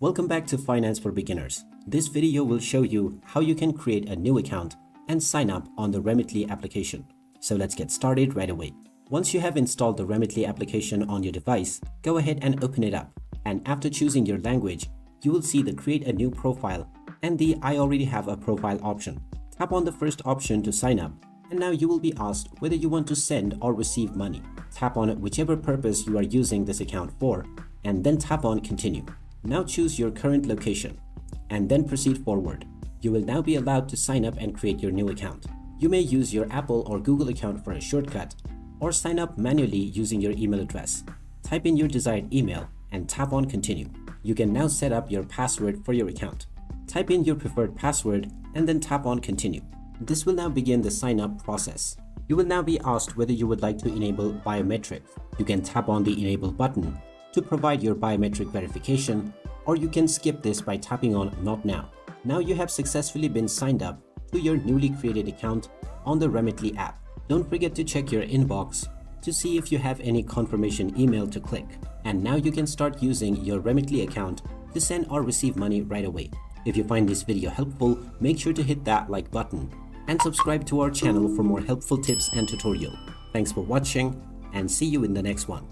Welcome back to Finance for Beginners. This video will show you how you can create a new account and sign up on the Remitly application. So let's get started right away. Once you have installed the Remitly application on your device, go ahead and open it up. And after choosing your language, you will see the Create a New Profile and the I already have a profile option. Tap on the first option to sign up, and now you will be asked whether you want to send or receive money. Tap on whichever purpose you are using this account for, and then tap on Continue. Now choose your current location, and then proceed forward. You will now be allowed to sign up and create your new account. You may use your Apple or Google account for a shortcut, or sign up manually using your email address. Type in your desired email and tap on Continue. You can now set up your password for your account. Type in your preferred password and then tap on Continue. This will now begin the sign-up process. You will now be asked whether you would like to enable biometrics. You can tap on the Enable button to provide your biometric verification, or you can skip this by tapping on Not Now. Now you have successfully been signed up to your newly created account on the Remitly app. Don't forget to check your inbox to see if you have any confirmation email to click. And now you can start using your Remitly account to send or receive money right away. If you find this video helpful, make sure to hit that like button and subscribe to our channel for more helpful tips and tutorial. Thanks for watching and see you in the next one.